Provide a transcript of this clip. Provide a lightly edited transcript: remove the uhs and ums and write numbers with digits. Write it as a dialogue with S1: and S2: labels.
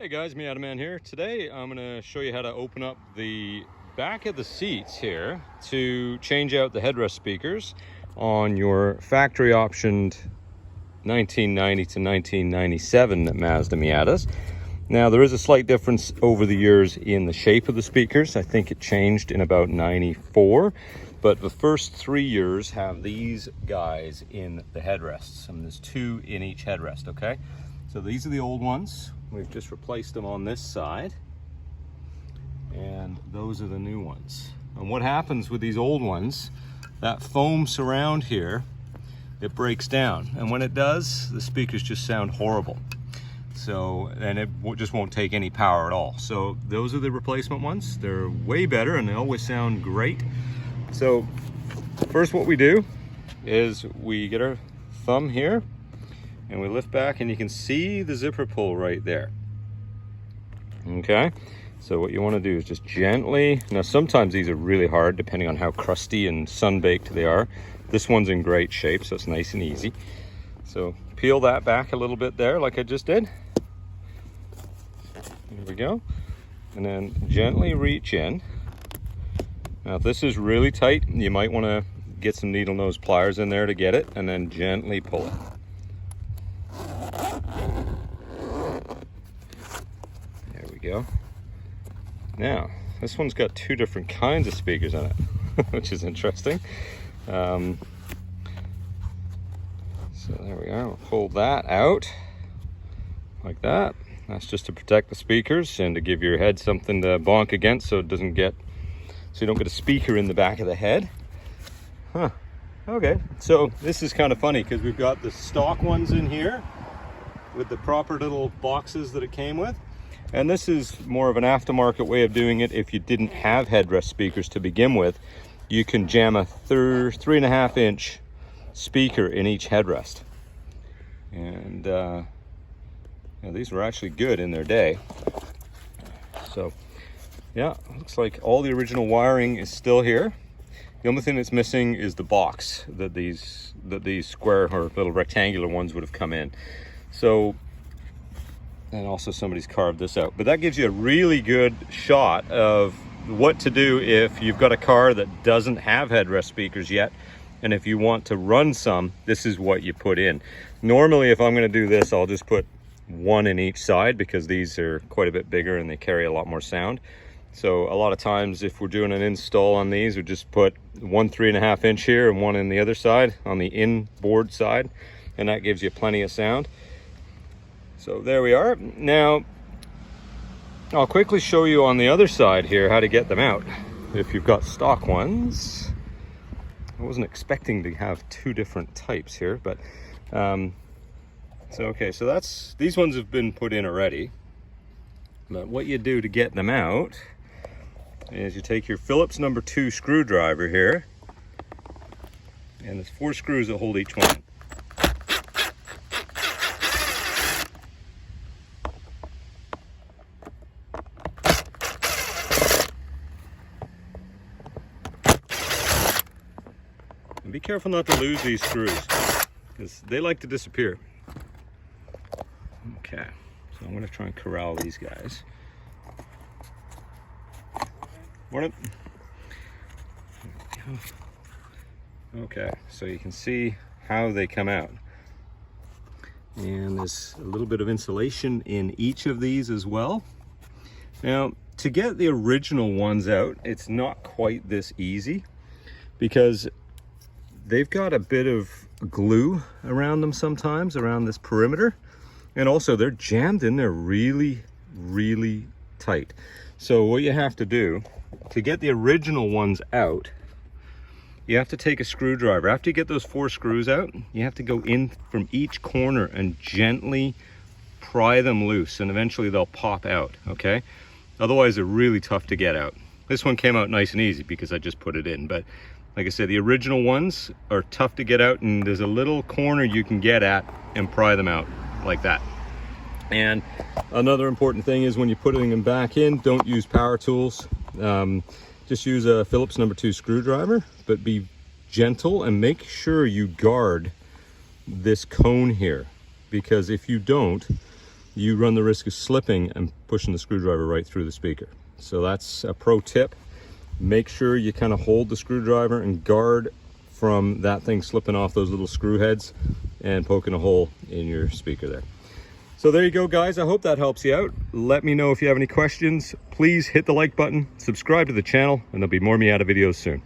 S1: Hey guys, Miata Man here. Today I'm going to show you how to open up the back of the seats here to change out the headrest speakers on your factory optioned 1990 to 1997 Mazda Miatas. Now there is a slight difference over the years in the shape of the speakers. I think it changed in about 94, but the first 3 years have these guys in the headrests, and there's two in each headrest. Okay, so these are the old ones. We've just replaced them on this side, and those are the new ones. And what happens with these old ones, that foam surround here, it breaks down, and when it does, the speakers just sound horrible. So, and it just won't take any power at all. So those are the replacement ones. They're way better and they always sound great. So first what we do is we get our thumb here and we lift back, and you can see the zipper pull right there. Okay, so what you want to do is just gently, now sometimes these are really hard depending on how crusty and sun-baked they are. This one's in great shape, so it's nice and easy. So peel that back a little bit there like I just did. There we go. And then gently reach in. Now if this is really tight, you might want to get some needle nose pliers in there to get it, and then gently pull it. There we go. Now this one's got two different kinds of speakers on it, which is interesting. So there we go. We'll pull that out like that. That's just to protect the speakers and to give your head something to bonk against, so it doesn't get, so you don't get a speaker in the back of the head. Huh. Okay, so this is kind of funny because we've got the stock ones in here with the proper little boxes that it came with, and this is more of an aftermarket way of doing it. If you didn't have headrest speakers to begin with, you can jam a 3.5 inch speaker in each headrest, and these were actually good in their day. So yeah, looks like all the original wiring is still here. The only thing that's missing is the box that these square or little rectangular ones would have come in. So, and also somebody's carved this out, but that gives you a really good shot of what to do if you've got a car that doesn't have headrest speakers yet, and if you want to run some, this is what you put in. Normally if I'm going to do this, I'll just put one in each side because these are quite a bit bigger and they carry a lot more sound. So a lot of times if we're doing an install on these, we just put one 3.5 inch here and one in the other side, on the inboard side, and that gives you plenty of sound. So there we are. Now I'll quickly show you on the other side here how to get them out if you've got stock ones. I wasn't expecting to have two different types here, but so okay, so these ones have been put in already. But what you do to get them out is you take your Phillips number 2 screwdriver here, and there's 4 screws that hold each one. And be careful not to lose these screws because they like to disappear. Okay, so I'm going to try and corral these guys. Morning. Okay, so you can see how they come out. And there's a little bit of insulation in each of these as well. Now, to get the original ones out, it's not quite this easy because they've got a bit of glue around them sometimes, around this perimeter. And also they're jammed in there really, really tight. So what you have to do to get the original ones out, you have to take a screwdriver. After you get those 4 screws out, you have to go in from each corner and gently pry them loose, and eventually they'll pop out, okay? Otherwise they're really tough to get out. This one came out nice and easy because I just put it in, but like I said, the original ones are tough to get out, and there's a little corner you can get at and pry them out like that. And another important thing is when you're putting them back in, don't use power tools. Just use a Phillips number 2 screwdriver, but be gentle and make sure you guard this cone here, because if you don't, you run the risk of slipping and pushing the screwdriver right through the speaker. So that's a pro tip. Make sure you kind of hold the screwdriver and guard from that thing slipping off those little screw heads and poking a hole in your speaker there. So there you go, guys. I hope that helps you out. Let me know if you have any questions. Please hit the like button, subscribe to the channel, and there'll be more Miata videos soon.